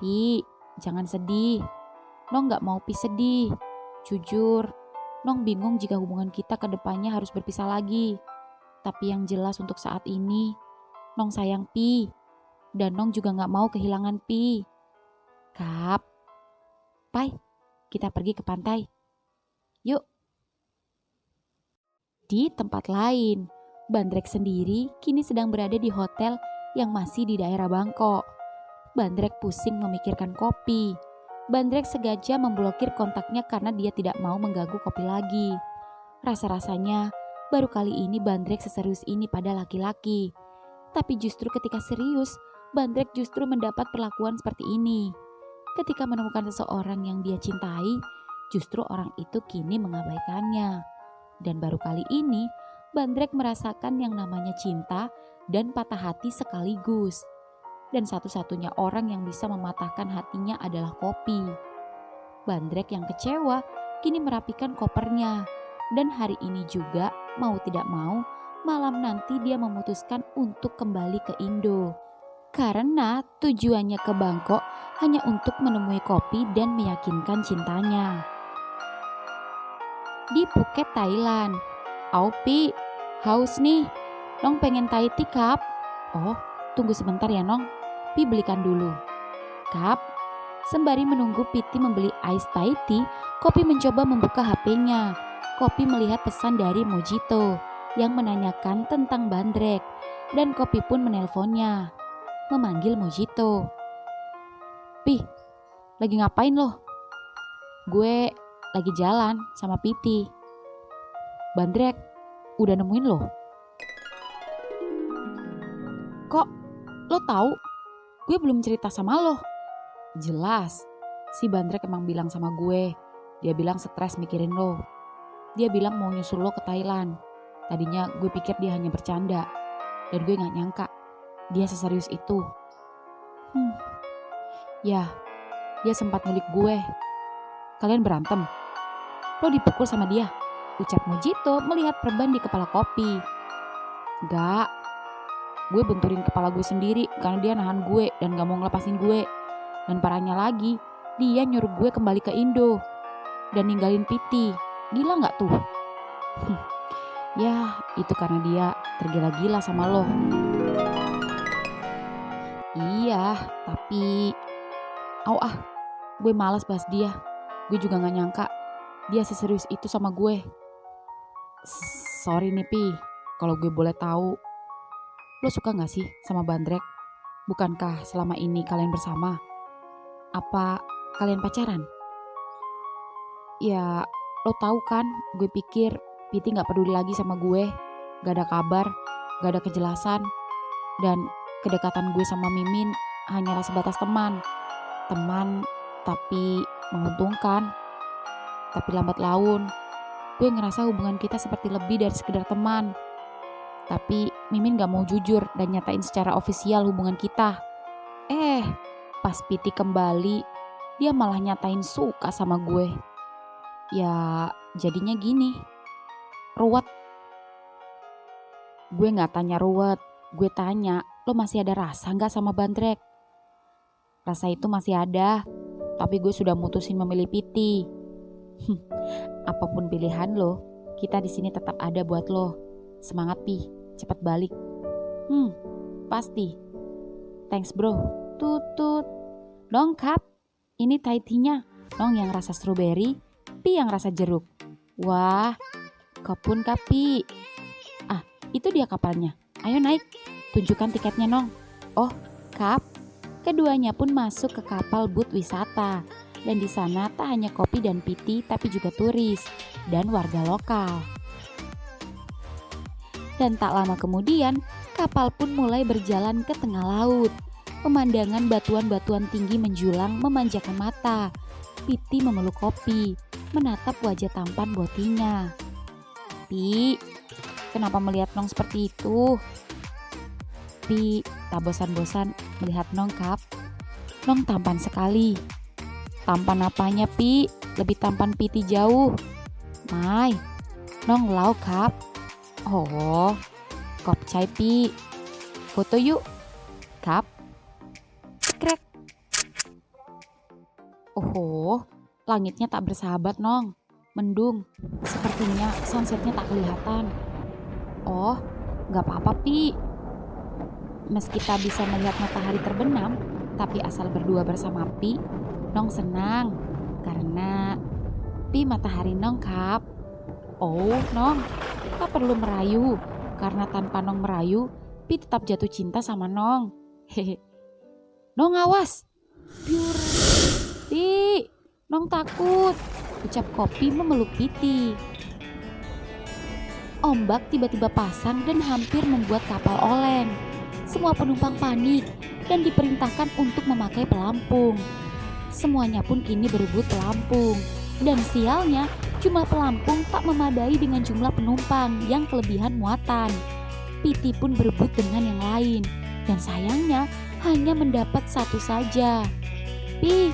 Pi, jangan sedih. Nong gak mau Pi sedih. Jujur, Nong bingung jika hubungan kita ke depannya harus berpisah lagi. Tapi yang jelas untuk saat ini, Nong sayang Pi. Dan Nong juga gak mau kehilangan Pi. Kap, Pai, kita pergi ke pantai. Yuk. Di tempat lain, Bandrek sendiri kini sedang berada di hotel yang masih di daerah Bangkok. Bandrek pusing memikirkan Kopi. Bandrek sengaja memblokir kontaknya karena dia tidak mau mengganggu Kopi lagi. Rasa-rasanya baru kali ini Bandrek seserius ini pada laki-laki. Tapi justru ketika serius, Bandrek justru mendapat perlakuan seperti ini. Ketika menemukan seseorang yang dia cintai, justru orang itu kini mengabaikannya. Dan baru kali ini, Bandrek merasakan yang namanya cinta dan patah hati sekaligus. Dan satu-satunya orang yang bisa mematahkan hatinya adalah Kopi. Bandrek yang kecewa kini merapikan kopernya. Dan hari ini juga mau tidak mau malam nanti dia memutuskan untuk kembali ke Indo. Karena tujuannya ke Bangkok hanya untuk menemui Kopi dan meyakinkan cintanya. Di Phuket, Thailand. Au Pi, haus nih. Nong pengen Thai tea Kap. Oh, tunggu sebentar ya Nong. Pi belikan dulu. Kap, sembari menunggu Piti membeli ice Thai tea, Kopi mencoba membuka HP-nya. Kopi melihat pesan dari Mojito yang menanyakan tentang Bandrek. Dan Kopi pun menelponnya. Memanggil Mojito. Pi, lagi ngapain loh? Gue lagi jalan sama Piti. Bandrek, udah nemuin loh. Kok lo tahu? Gue belum cerita sama lo. Jelas, si Bandrek emang bilang sama gue. Dia bilang stres mikirin lo. Dia bilang mau nyusul lo ke Thailand. Tadinya gue pikir dia hanya bercanda. Dan gue gak nyangka dia seserius itu. Ya, dia sempat nyulik gue. Kalian berantem? Lo dipukul sama dia? Ucap Mojito melihat perban di kepala Kopi. Gak, gue benturin kepala gue sendiri karena dia nahan gue dan gak mau ngelepasin gue. Dan parahnya lagi, dia nyuruh gue kembali ke Indo dan ninggalin Piti. Gila gak tuh? Ya, itu karena dia tergila-gila sama lo. Iya, tapi gue malas bahas dia. Gue juga gak nyangka dia seserius itu sama gue. Sorry nih Pi, kalau gue boleh tahu, lo suka gak sih sama Bandrek? Bukankah selama ini kalian bersama? Apa kalian pacaran? Ya, lo tahu kan, gue pikir Piti gak peduli lagi sama gue. Gak ada kabar, gak ada kejelasan. Dan kedekatan gue sama Mimin hanyalah sebatas teman. Teman, tapi menguntungkan. Tapi lambat laun, gue ngerasa hubungan kita seperti lebih dari sekedar teman. Tapi Mimin gak mau jujur dan nyatain secara ofisial hubungan kita. Pas Piti kembali, dia malah nyatain suka sama gue. Ya jadinya gini, ruwet. Gue gak tanya ruwet, gue tanya lo masih ada rasa gak sama Bandrek? Rasa itu masih ada, tapi gue sudah mutusin memilih Piti. Apapun pilihan lo, kita di sini tetap ada buat lo. Semangat Pi, cepat balik. Pasti. Thanks bro. Tutut. Nong Kap, ini Thai tea-nya. Nong yang rasa strawberry, Pi yang rasa jeruk. Wah, kopun Kap Pi. Itu dia kapalnya. Ayo naik, tunjukkan tiketnya Nong. Oh, Kap. Keduanya pun masuk ke kapal boot wisata. Dan di sana tak hanya Kopi dan Piti, tapi juga turis dan warga lokal. Dan tak lama kemudian, kapal pun mulai berjalan ke tengah laut. Pemandangan batuan-batuan tinggi menjulang memanjakan mata. Piti memeluk Kopi, menatap wajah tampan botinya. Pi, kenapa melihat Nong seperti itu? Pi, tak bosan-bosan melihat Nong Kap. Nong tampan sekali. Tampan apanya Pi? Lebih tampan Piti jauh. Mai, Nong lau Kap. Oh, kop chai Pi. Foto yuk. Kap. Krek. Oh, langitnya tak bersahabat Nong. Mendung. Sepertinya sunsetnya tak kelihatan. Oh, gak apa-apa Pi. Meski tak bisa melihat matahari terbenam, tapi asal berdua bersama Pi, Nong senang. Karena Pi matahari Nong Kap. Oh Nong, tak perlu merayu. Karena tanpa Nong merayu, Pi tetap jatuh cinta sama Nong. Hehe. Nong awas. Biur. Pi, Nong takut. Ucap Kopi memeluk Piti. Ombak tiba-tiba pasang dan hampir membuat kapal oleng. Semua penumpang panik dan diperintahkan untuk memakai pelampung. Semuanya pun kini berebut pelampung. Dan sialnya, jumlah pelampung tak memadai dengan jumlah penumpang yang kelebihan muatan. Piti pun berebut dengan yang lain. Dan sayangnya, hanya mendapat satu saja. Pi,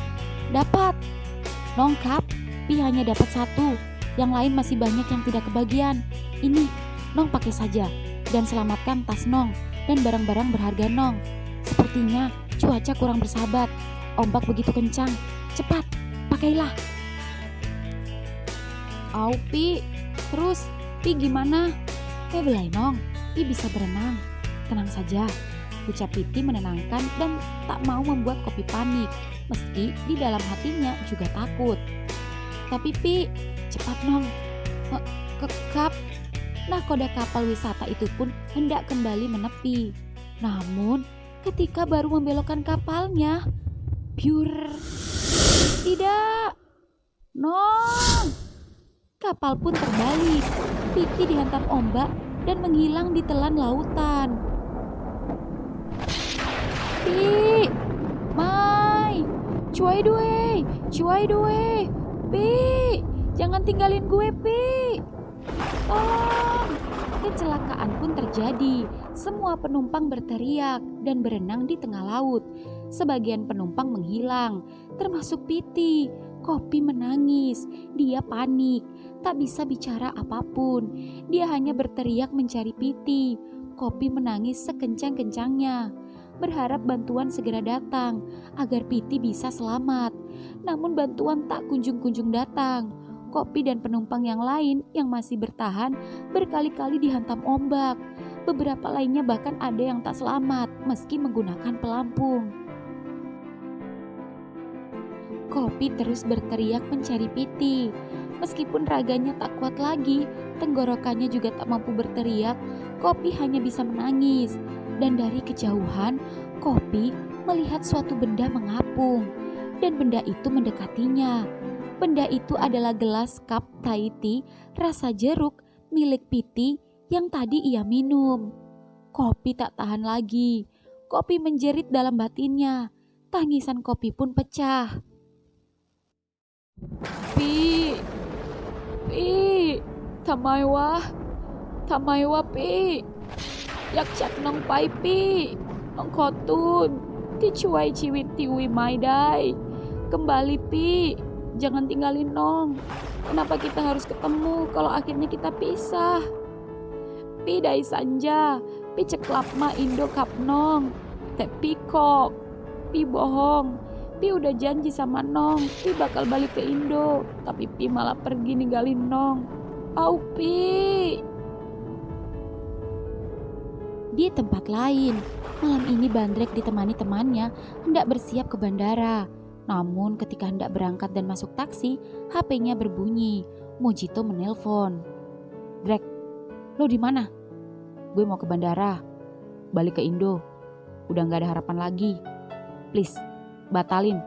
dapat. Nong Kap, Pi hanya dapat satu. Yang lain masih banyak yang tidak kebagian. Ini, Nong pakai saja. Dan selamatkan tas Nong dan barang-barang berharga Nong. Sepertinya cuaca kurang bersahabat. Ombak begitu kencang. Cepat, pakailah. Au Pi, terus Pi gimana? Belai Nong, Pi bisa berenang. Tenang saja, ucap Piti menenangkan dan tak mau membuat Kopi panik. Meski di dalam hatinya juga takut. Tapi Pi, cepat Nong. Kap. Nahkoda kapal wisata itu pun hendak kembali menepi. Namun ketika baru membelokkan kapalnya, biur. Tidak. Nong. Kapal pun terbalik. Piti dihantam ombak dan menghilang di telan lautan. Pi. Mai. Cuai due. Pi. Jangan tinggalin gue, Pi. Tolong. Kecelakaan pun terjadi. Semua penumpang berteriak dan berenang di tengah laut. Sebagian penumpang menghilang, termasuk Piti. Kopi menangis, dia panik, tak bisa bicara apapun. Dia hanya berteriak mencari Piti. Kopi menangis sekencang-kencangnya, berharap bantuan segera datang agar Piti bisa selamat. Namun bantuan tak kunjung-kunjung datang. Kopi dan penumpang yang lain yang masih bertahan berkali-kali dihantam ombak. Beberapa lainnya bahkan ada yang tak selamat meski menggunakan pelampung. Kopi terus berteriak mencari Piti, Meskipun raganya tak kuat lagi, tenggorokannya juga tak mampu berteriak, Kopi hanya bisa menangis. Dan dari kejauhan, Kopi melihat suatu benda mengapung. Dan benda itu mendekatinya. Benda itu adalah gelas cup Thai tea rasa jeruk milik Piti yang tadi ia minum. Kopi tak tahan lagi. Kopi menjerit dalam batinnya. Tangisan Kopi pun pecah. Pi, Pi, ทำไมวะ ทำไมวะพี่อยากจักน้องไปพี่น้องขอตูนที่ช่วยชีวิตติวิไม่ได้ Kembali Pi, jangan tinggalin Nong. Kenapa kita harus ketemu kalau akhirnya kita pisah? Pi dai sanja, Pi ceklap ma Indo kap Nong. Tapi kok, Pi bohong. Pi udah janji sama Nong, Pi bakal balik ke Indo. Tapi Pi malah pergi ninggalin Nong. Au Pi. Di tempat lain, malam ini Bandrek ditemani temannya hendak bersiap ke bandara. Namun ketika hendak berangkat dan masuk taksi, HP-nya berbunyi. Mojito menelpon. Drek, lo di mana? Gue mau ke bandara, balik ke Indo. Udah gak ada harapan lagi. Please, batalin.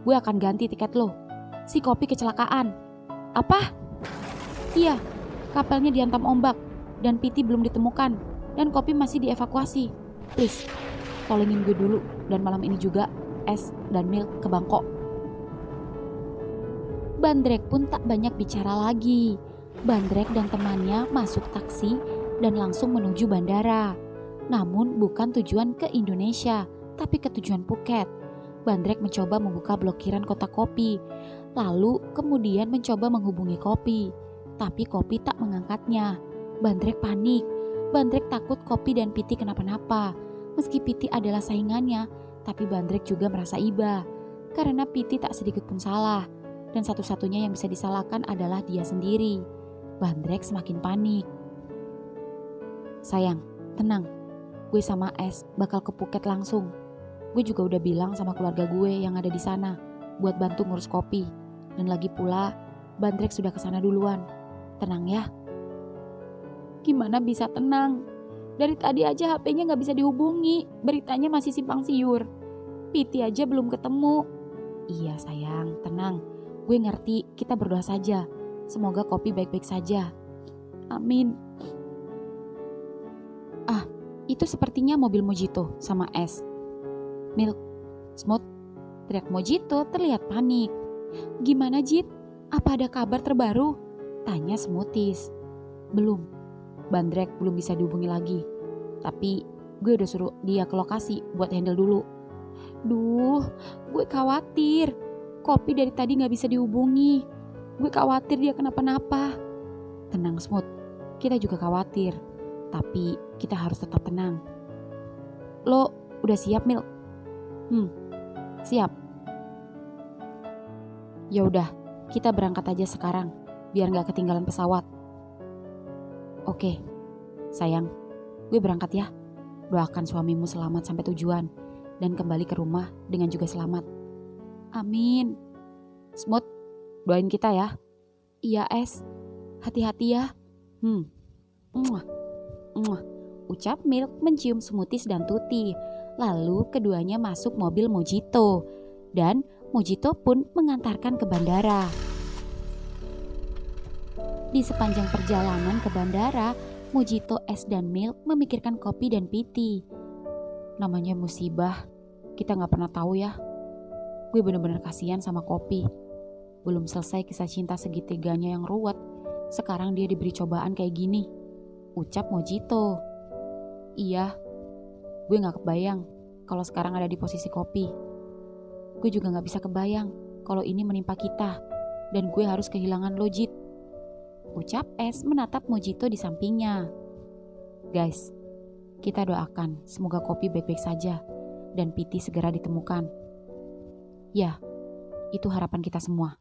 Gue akan ganti tiket lo. Si Kopi kecelakaan. Apa? Iya, kapalnya dihantam ombak dan Piti belum ditemukan dan Kopi masih dievakuasi. Please, tolongin gue dulu dan malam ini juga es dan milk ke Bangkok. Bandrek pun tak banyak bicara lagi. Bandrek dan temannya masuk taksi dan langsung menuju bandara. Namun bukan tujuan ke Indonesia, tapi ke tujuan Phuket. Bandrek mencoba membuka blokiran kota Kopi. Lalu kemudian mencoba menghubungi Kopi. Tapi Kopi tak mengangkatnya. Bandrek panik. Bandrek takut Kopi dan Piti kenapa-napa. Meski Piti adalah saingannya, tapi Bandrek juga merasa iba. Karena Piti tak sedikit pun salah. Dan satu-satunya yang bisa disalahkan adalah dia sendiri. Bandrek semakin panik. Sayang, tenang. Gue sama Es bakal ke Phuket langsung. Gue juga udah bilang sama keluarga gue yang ada di sana buat bantu ngurus Kopi. Dan lagi pula, Bandrek sudah kesana duluan. Tenang ya. Gimana bisa tenang? Dari tadi aja HP-nya gak bisa dihubungi. Beritanya masih simpang siur. Piti aja belum ketemu. Iya sayang, tenang. Gue ngerti, kita berdoa saja. Semoga Kopi baik-baik saja. Amin. Ah, itu sepertinya mobil Mojito sama Es. Milk, Smooth, teriak Mojito terlihat panik. Gimana Jit? Apa ada kabar terbaru? Tanya Smoothies. Belum. Bandrek belum bisa dihubungi lagi. Tapi gue udah suruh dia ke lokasi buat handle dulu. Duh, gue khawatir. Kopi dari tadi gak bisa dihubungi. Gue khawatir dia kenapa-napa. Tenang Smooth, kita juga khawatir. Tapi kita harus tetap tenang. Lo udah siap Milk? Siap. Ya udah, kita berangkat aja sekarang biar gak ketinggalan pesawat. Oke, sayang, gue berangkat ya. Doakan suamimu selamat sampai tujuan dan kembali ke rumah dengan juga selamat. Amin. Smooth, doain kita ya. Iya Es, hati-hati ya. Ucap Milk mencium Smoothies dan Tuti. Lalu keduanya masuk mobil Mojito dan Mojito pun mengantarkan ke bandara. Di sepanjang perjalanan ke bandara, Mojito, Es dan Milk memikirkan Kopi dan Piti. Namanya musibah, kita gak pernah tahu ya. Gue bener-bener kasihan sama Kopi. Belum selesai kisah cinta segitiganya yang ruwet, sekarang dia diberi cobaan kayak gini. Ucap Mojito. Iya, gue gak kebayang kalau sekarang ada di posisi Kopi. Gue juga gak bisa kebayang kalau ini menimpa kita dan gue harus kehilangan lo Jit. Ucap Es menatap Mojito di sampingnya. Guys, kita doakan semoga Kopi baik-baik saja dan Piti segera ditemukan. Ya, itu harapan kita semua.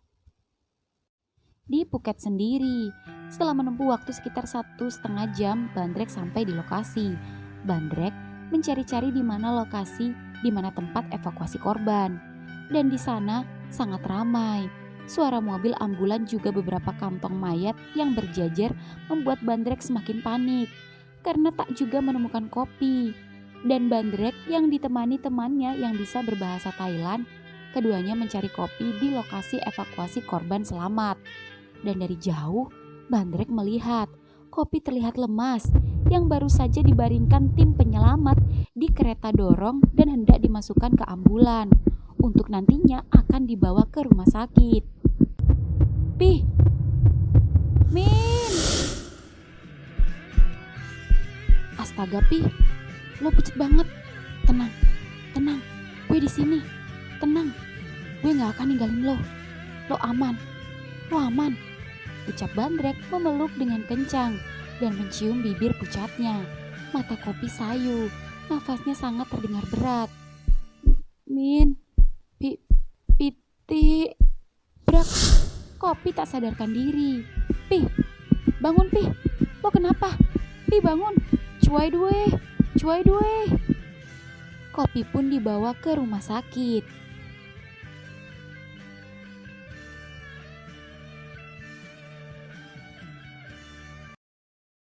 Di Phuket sendiri, setelah menempuh waktu sekitar 1,5 jam, Bandrek sampai di lokasi. Bandrek mencari-cari di mana lokasi, di mana tempat evakuasi korban. Dan di sana sangat ramai. Suara mobil ambulan juga beberapa kantong mayat yang berjajar membuat Bandrek semakin panik karena tak juga menemukan kopi. Dan Bandrek yang ditemani temannya yang bisa berbahasa Thailand, keduanya mencari kopi di lokasi evakuasi korban selamat. Dan dari jauh, Bandrek melihat kopi terlihat lemas yang baru saja dibaringkan tim penyelamat di kereta dorong dan hendak dimasukkan ke ambulan untuk nantinya akan dibawa ke rumah sakit. Pih, Min! Astaga, Pih, lo pucet banget. Tenang, tenang, gue di sini. Tenang, gue gak akan ninggalin lo. Lo aman, ucap Bandrek memeluk dengan kencang dan mencium bibir pucatnya. Mata kopi sayu, nafasnya sangat terdengar berat. Min, Piti, Brak, kopi tak sadarkan diri. Pih, bangun Pih, lo kenapa? Pih bangun, cuai due. Kopi pun dibawa ke rumah sakit.